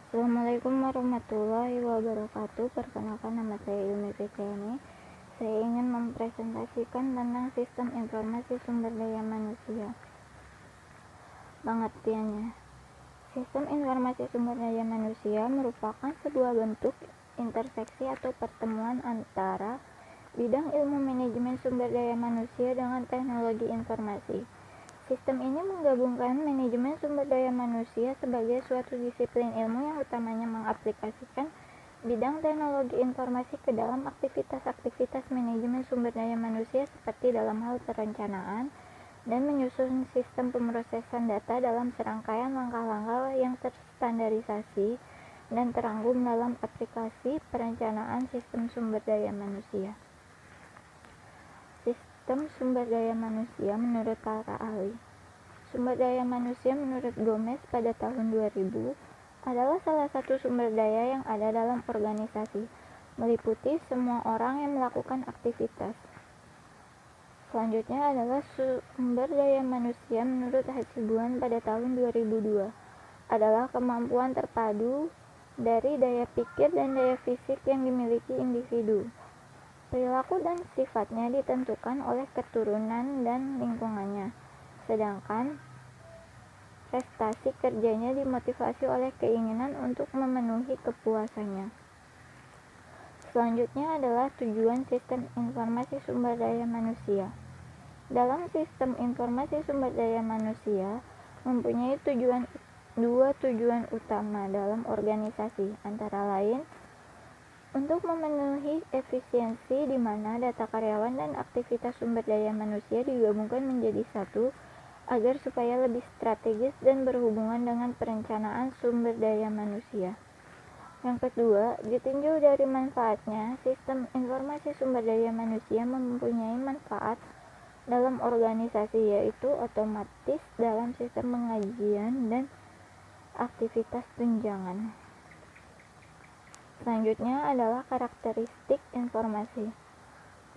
Assalamualaikum warahmatullahi wabarakatuh. Perkenalkan, nama saya Ilmi Fitriani. Saya ingin mempresentasikan tentang sistem informasi sumber daya manusia. Pengertiannya, sistem informasi sumber daya manusia merupakan sebuah bentuk interseksi atau pertemuan antara bidang ilmu manajemen sumber daya manusia dengan teknologi informasi. Sistem ini menggabungkan manajemen sumber daya manusia sebagai suatu disiplin ilmu yang utamanya mengaplikasikan bidang teknologi informasi ke dalam aktivitas-aktivitas manajemen sumber daya manusia seperti dalam hal perencanaan dan menyusun sistem pemrosesan data dalam serangkaian langkah-langkah yang terstandarisasi dan terangkum dalam aplikasi perencanaan sistem sumber daya manusia. Sistem sumber daya manusia menurut para ahli. Sumber daya manusia menurut Gomez pada tahun 2000 adalah salah satu sumber daya yang ada dalam organisasi, meliputi semua orang yang melakukan aktivitas. Selanjutnya adalah sumber daya manusia menurut Hasibuan pada tahun 2002 adalah kemampuan terpadu dari daya pikir dan daya fisik yang dimiliki individu. Perilaku dan sifatnya ditentukan oleh keturunan dan lingkungannya, sedangkan prestasi kerjanya dimotivasi oleh keinginan untuk memenuhi kepuasannya. Selanjutnya adalah tujuan sistem informasi sumber daya manusia. Dalam sistem informasi sumber daya manusia mempunyai dua tujuan utama dalam organisasi, antara lain untuk memenuhi efisiensi di mana data karyawan dan aktivitas sumber daya manusia digabungkan menjadi satu agar supaya lebih strategis dan berhubungan dengan perencanaan sumber daya manusia. Yang kedua, ditinjau dari manfaatnya, sistem informasi sumber daya manusia mempunyai manfaat dalam organisasi, yaitu otomatis dalam sistem pengajian dan aktivitas tunjangan. Selanjutnya adalah karakteristik informasi.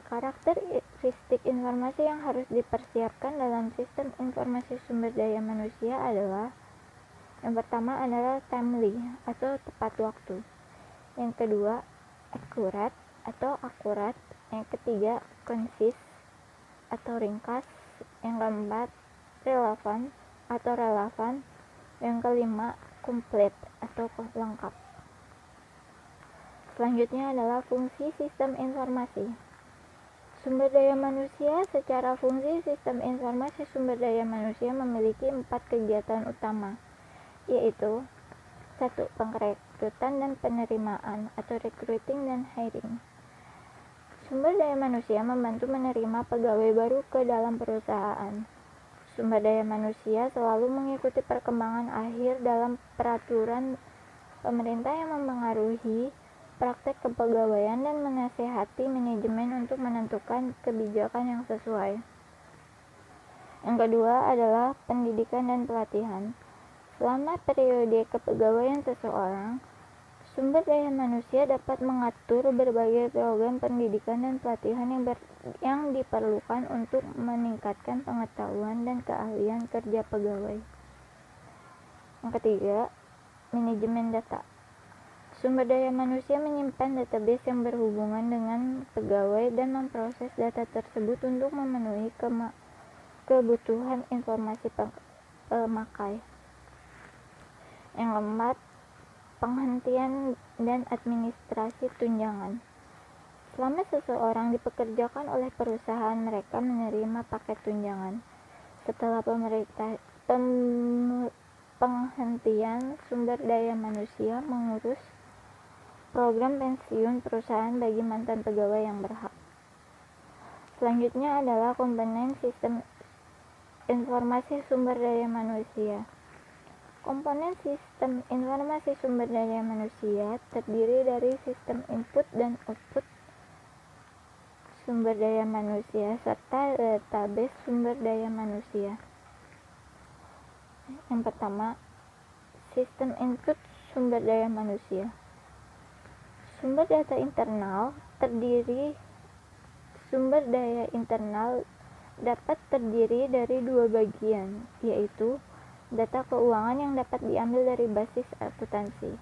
Karakteristik informasi yang harus dipersiapkan dalam sistem informasi sumber daya manusia adalah: yang pertama adalah timely atau tepat waktu, yang kedua akurat atau akurat, yang ketiga konsis atau ringkas, yang keempat relevan atau relevan, yang kelima komplit atau lengkap. Selanjutnya adalah fungsi sistem informasi. Sumber daya manusia. Secara fungsi, sistem informasi sumber daya manusia memiliki 4 kegiatan utama, yaitu 1. Pengrekrutan dan penerimaan atau recruiting dan hiring. Sumber daya manusia membantu menerima pegawai baru ke dalam perusahaan. Sumber daya manusia selalu mengikuti perkembangan akhir dalam peraturan pemerintah yang mempengaruhi praktek kepegawaian dan menasihati manajemen untuk menentukan kebijakan yang sesuai. Yang kedua adalah pendidikan dan pelatihan. Selama periode kepegawaian seseorang, sumber daya manusia dapat mengatur berbagai program pendidikan dan pelatihan yang diperlukan untuk meningkatkan pengetahuan dan keahlian kerja pegawai. Yang ketiga, manajemen data. Sumber daya manusia menyimpan database yang berhubungan dengan pegawai dan memproses data tersebut untuk memenuhi kebutuhan informasi pemakai. Yang keempat, penghentian dan administrasi tunjangan. Selama seseorang dipekerjakan oleh perusahaan, mereka menerima paket tunjangan. Setelah penghentian, sumber daya manusia mengurus program pensiun perusahaan bagi mantan pegawai yang berhak. Selanjutnya adalah komponen sistem informasi sumber daya manusia. Komponen sistem informasi sumber daya manusia terdiri dari sistem input dan output sumber daya manusia serta database sumber daya manusia. Yang pertama, sistem input sumber daya manusia. Sumber data internal dapat terdiri dari dua bagian, yaitu data keuangan yang dapat diambil dari basis akuntansi.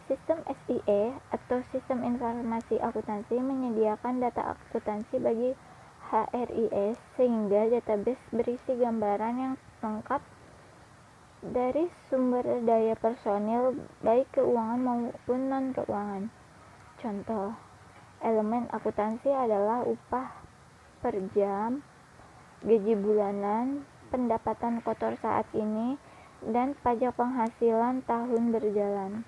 Sistem SIE atau Sistem Informasi Akuntansi menyediakan data akuntansi bagi HRIS sehingga database berisi gambaran yang lengkap dari sumber daya personil baik keuangan maupun non-keuangan. Contoh, elemen akuntansi adalah upah per jam, gaji bulanan, pendapatan kotor saat ini, dan pajak penghasilan tahun berjalan.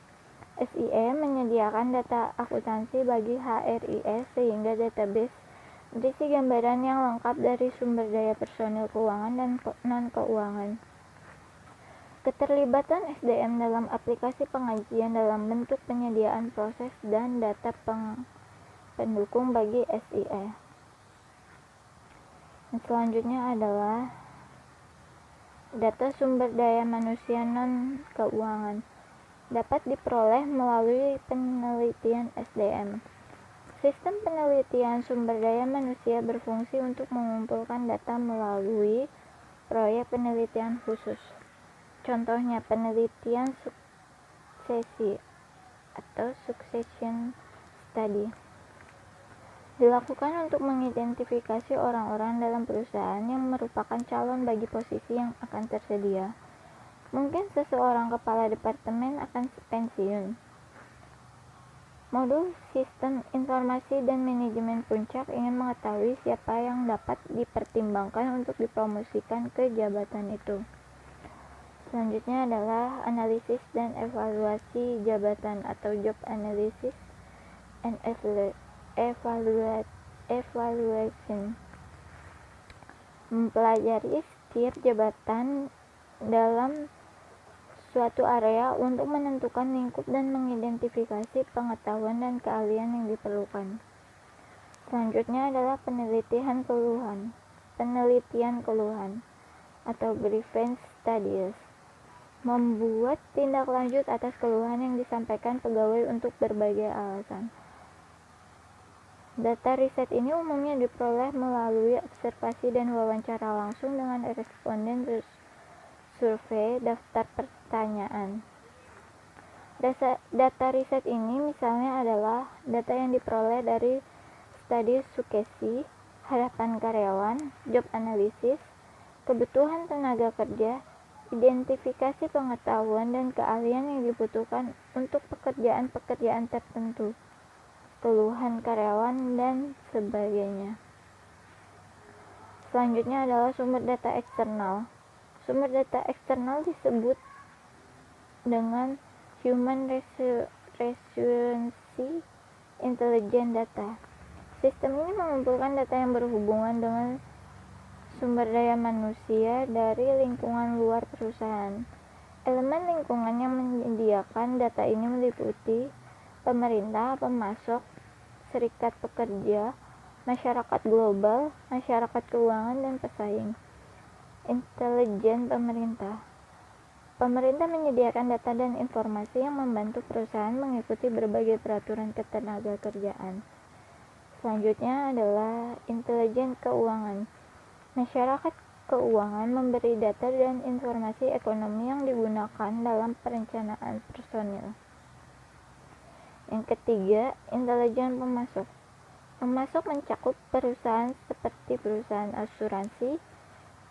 SIE menyediakan data akuntansi bagi HRIS sehingga database berisi gambaran yang lengkap dari sumber daya personil keuangan dan non-keuangan. Keterlibatan SDM dalam aplikasi pengajian dalam bentuk penyediaan proses dan data pendukung bagi SIE. Selanjutnya adalah data sumber daya manusia non-keuangan dapat diperoleh melalui penelitian SDM. Sistem penelitian sumber daya manusia berfungsi untuk mengumpulkan data melalui proyek penelitian khusus. Contohnya penelitian suksesi atau succession study dilakukan untuk mengidentifikasi orang-orang dalam perusahaan yang merupakan calon bagi posisi yang akan tersedia. Mungkin seseorang kepala departemen akan pensiun. Modul Sistem Informasi dan Manajemen Puncak ingin mengetahui siapa yang dapat dipertimbangkan untuk dipromosikan ke jabatan itu. Selanjutnya adalah analisis dan evaluasi jabatan atau job analysis and evaluation. Mempelajari setiap jabatan dalam suatu area untuk menentukan lingkup dan mengidentifikasi pengetahuan dan keahlian yang diperlukan. Selanjutnya adalah penelitian keluhan atau grievance studies. Membuat tindak lanjut atas keluhan yang disampaikan pegawai untuk berbagai alasan. Data riset ini umumnya diperoleh melalui observasi dan wawancara langsung dengan responden survei daftar pertanyaan. Data riset ini misalnya adalah data yang diperoleh dari studi suksesi, harapan karyawan, job analysis, kebutuhan tenaga kerja, identifikasi pengetahuan dan keahlian yang dibutuhkan untuk pekerjaan-pekerjaan tertentu, keluhan karyawan, dan sebagainya. Selanjutnya adalah sumber data eksternal. Sumber data eksternal disebut dengan Human Resource Intelligence Data. Sistem ini mengumpulkan data yang berhubungan dengan sumber daya manusia dari lingkungan luar perusahaan. Elemen lingkungan yang menyediakan data ini meliputi pemerintah, pemasok, serikat pekerja, masyarakat global, masyarakat keuangan, dan pesaing. Intelijen pemerintah. Pemerintah menyediakan data dan informasi yang membantu perusahaan mengikuti berbagai peraturan ketenagakerjaan. Selanjutnya adalah intelijen keuangan. Masyarakat keuangan memberi data dan informasi ekonomi yang digunakan dalam perencanaan personil. Yang ketiga, intelijen pemasok. Pemasok mencakup perusahaan seperti perusahaan asuransi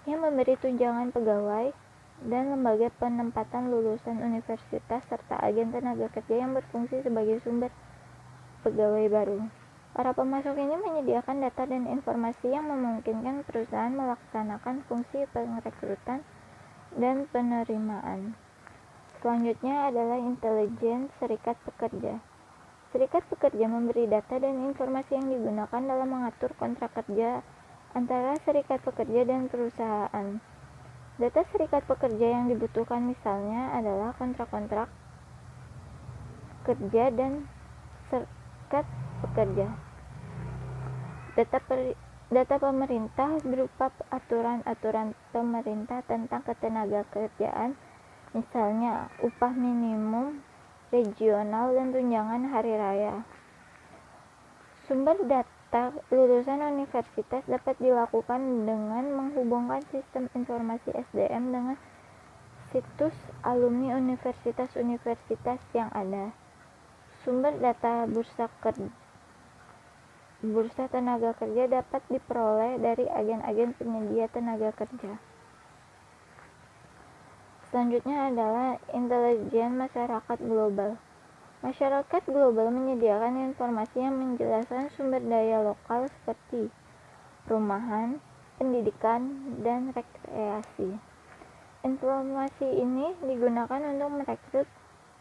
yang memberi tunjangan pegawai dan lembaga penempatan lulusan universitas serta agen tenaga kerja yang berfungsi sebagai sumber pegawai baru. Para pemasok ini menyediakan data dan informasi yang memungkinkan perusahaan melaksanakan fungsi perekrutan dan penerimaan. Selanjutnya adalah intelijen serikat pekerja. Serikat pekerja memberi data dan informasi yang digunakan dalam mengatur kontrak kerja antara serikat pekerja dan perusahaan. Data serikat pekerja yang dibutuhkan misalnya adalah kontrak-kontrak kerja dan serikat pekerja. Data pemerintah berupa aturan-aturan pemerintah tentang ketenagakerjaan, misalnya upah minimum regional dan tunjangan hari raya. Sumber data lulusan universitas dapat dilakukan dengan menghubungkan sistem informasi SDM dengan situs alumni universitas-universitas yang ada. Sumber data bursa tenaga kerja dapat diperoleh dari agen-agen penyedia tenaga kerja. Selanjutnya adalah intelijen masyarakat global. Masyarakat global menyediakan informasi yang menjelaskan sumber daya lokal seperti perumahan, pendidikan, dan rekreasi. Informasi ini digunakan untuk merekrut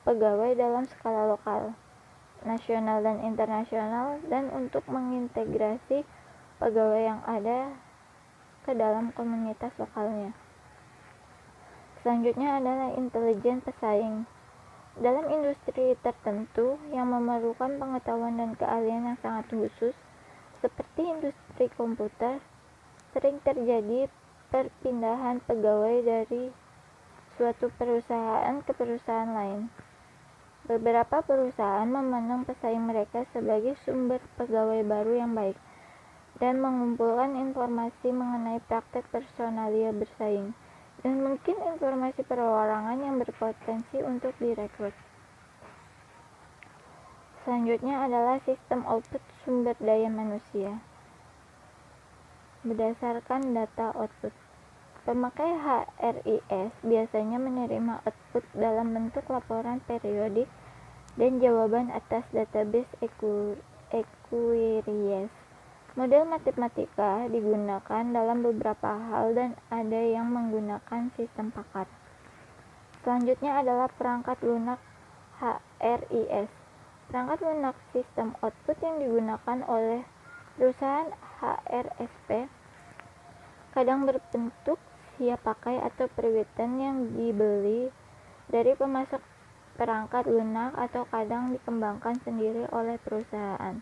pegawai dalam skala lokal, nasional, dan internasional, dan untuk mengintegrasi pegawai yang ada ke dalam komunitas lokalnya. Selanjutnya adalah intelijen pesaing. Dalam industri tertentu yang memerlukan pengetahuan dan keahlian yang sangat khusus, seperti industri komputer, sering terjadi perpindahan pegawai dari suatu perusahaan ke perusahaan lain. Beberapa perusahaan memandang pesaing mereka sebagai sumber pegawai baru yang baik dan mengumpulkan informasi mengenai praktek personalia bersaing dan mungkin informasi perorangan yang berpotensi untuk direkrut. Selanjutnya adalah sistem output sumber daya manusia. Berdasarkan data output, pemakai HRIS biasanya menerima output dalam bentuk laporan periodik dan jawaban atas database queries. Model matematika digunakan dalam beberapa hal dan ada yang menggunakan sistem pakar. Selanjutnya adalah perangkat lunak HRIS. Perangkat lunak sistem output yang digunakan oleh perusahaan HRSP kadang berbentuk siap pakai atau periwitan yang dibeli dari pemasok perangkat lunak atau kadang dikembangkan sendiri oleh perusahaan.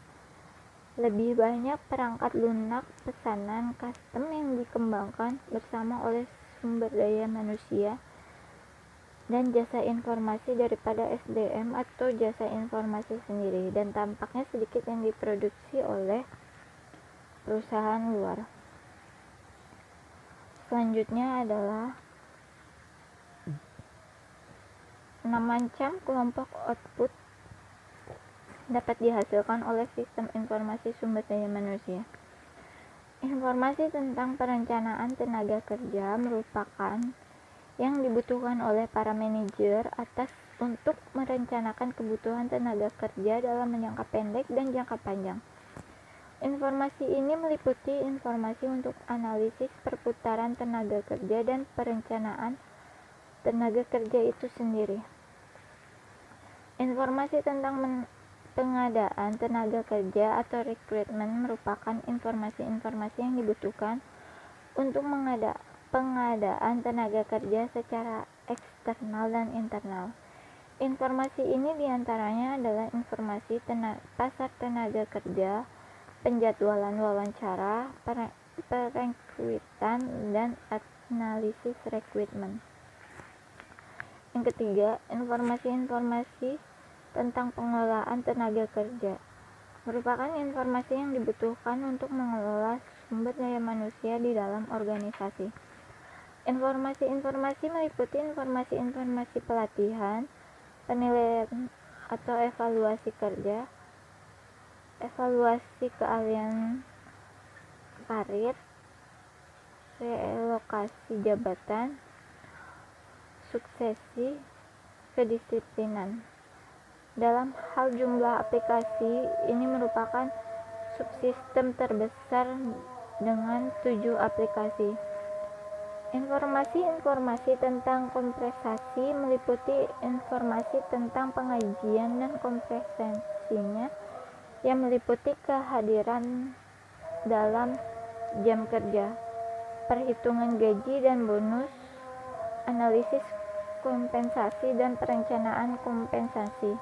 Lebih banyak perangkat lunak pesanan custom yang dikembangkan bersama oleh sumber daya manusia dan jasa informasi daripada SDM atau jasa informasi sendiri, dan tampaknya sedikit yang diproduksi oleh perusahaan luar. Selanjutnya adalah 6 macam kelompok output dapat dihasilkan oleh sistem informasi sumber daya manusia. Informasi tentang perencanaan tenaga kerja merupakan yang dibutuhkan oleh para manajer untuk merencanakan kebutuhan tenaga kerja dalam jangka pendek dan jangka panjang. Informasi ini meliputi informasi untuk analisis perputaran tenaga kerja dan perencanaan tenaga kerja itu sendiri. Informasi tentang pengadaan tenaga kerja atau rekrutmen merupakan informasi-informasi yang dibutuhkan untuk pengadaan tenaga kerja secara eksternal dan internal. Informasi ini diantaranya adalah informasi pasar tenaga kerja, penjadwalan wawancara, perekrutan, dan analisis rekrutmen. Yang ketiga, informasi-informasi tentang pengelolaan tenaga kerja merupakan informasi yang dibutuhkan untuk mengelola sumber daya manusia di dalam organisasi. Informasi-informasi meliputi informasi-informasi pelatihan, penilaian atau evaluasi kerja, evaluasi keahlian karir, relokasi jabatan, suksesi, kedisiplinan. Dalam hal jumlah aplikasi, ini merupakan subsistem terbesar dengan 7 aplikasi. Informasi-informasi tentang kompensasi meliputi informasi tentang pengajian dan kompensasinya yang meliputi kehadiran dalam jam kerja, perhitungan gaji dan bonus, analisis kompensasi dan perencanaan kompensasi.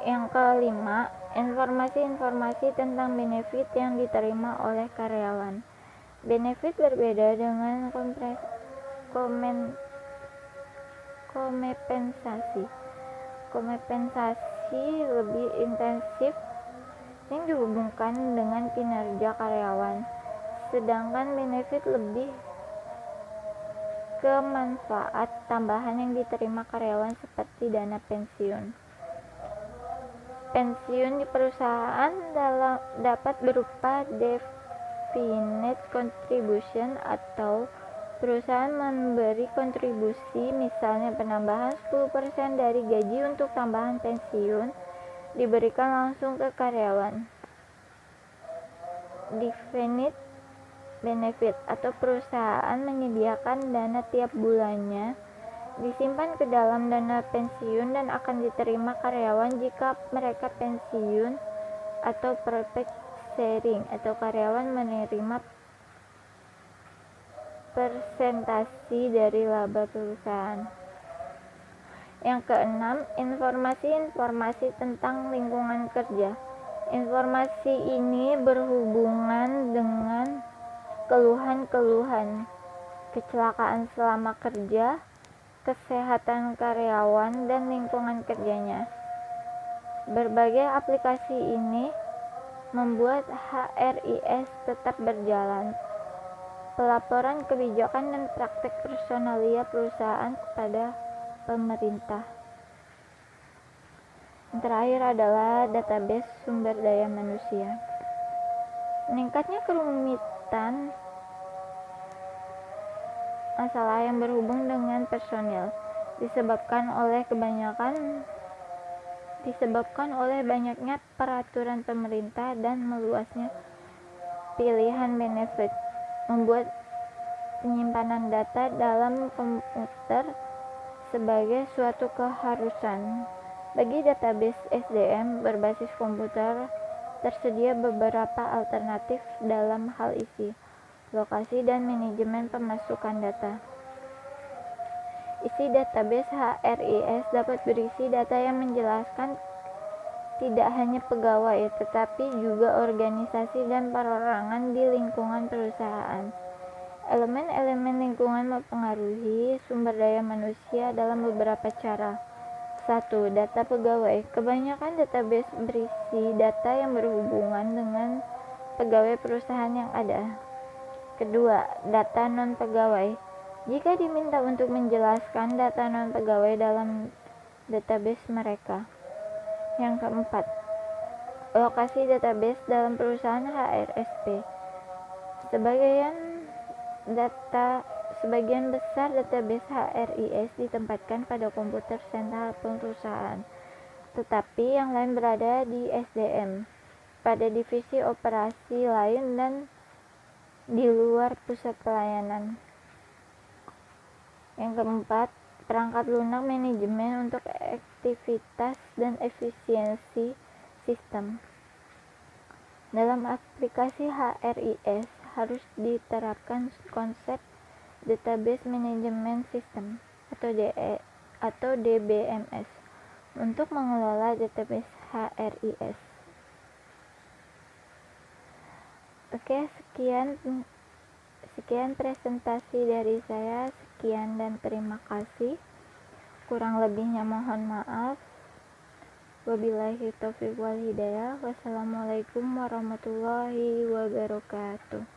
Yang kelima, informasi-informasi tentang benefit yang diterima oleh karyawan. Benefit berbeda dengan kompensasi. Kompensasi lebih intensif yang dihubungkan dengan kinerja karyawan, sedangkan benefit lebih ke manfaat tambahan yang diterima karyawan seperti dana pensiun. pensiun di perusahaan dapat berupa definite contribution atau perusahaan memberi kontribusi, misalnya penambahan 10% dari gaji untuk tambahan pensiun diberikan langsung ke karyawan. Definite benefit atau perusahaan menyediakan dana tiap bulannya disimpan ke dalam dana pensiun dan akan diterima karyawan jika mereka pensiun, atau profit sharing atau karyawan menerima persentasi dari laba perusahaan. Yang keenam, informasi tentang lingkungan kerja. Informasi ini berhubungan dengan keluhan-keluhan, kecelakaan selama kerja, kesehatan karyawan, dan lingkungan kerjanya. Berbagai aplikasi ini membuat HRIS tetap berjalan. Pelaporan kebijakan dan praktek personalia perusahaan kepada pemerintah. Yang terakhir adalah database sumber daya manusia. Meningkatnya kerumitan masalah yang berhubung dengan personil disebabkan oleh banyaknya peraturan pemerintah dan meluasnya pilihan benefit, membuat penyimpanan data dalam komputer sebagai suatu keharusan. Bagi database SDM berbasis komputer, tersedia beberapa alternatif dalam hal isi, lokasi, dan manajemen pemasukan data. Isi database HRIS dapat berisi data yang menjelaskan tidak hanya pegawai, tetapi juga organisasi dan perorangan di lingkungan perusahaan. Elemen-elemen lingkungan mempengaruhi sumber daya manusia dalam beberapa cara. 1. Data pegawai. Kebanyakan database berisi data yang berhubungan dengan pegawai perusahaan yang ada. Kedua, data non-pegawai. Jika diminta untuk menjelaskan data non-pegawai dalam database mereka. Yang keempat, lokasi database dalam perusahaan HRSP. Sebagian besar database HRIS ditempatkan pada komputer sentral perusahaan, tetapi yang lain berada di SDM, pada divisi operasi lain, dan di luar pusat pelayanan. Yang keempat, perangkat lunak manajemen untuk aktivitas dan efisiensi sistem. Dalam aplikasi HRIS harus diterapkan konsep Database Management System atau DBMS untuk mengelola database HRIS. Oke, sekian presentasi dari saya. Sekian dan terima kasih. Kurang lebihnya mohon maaf. Wabillahi taufiq wal hidayah. Wassalamualaikum warahmatullahi wabarakatuh.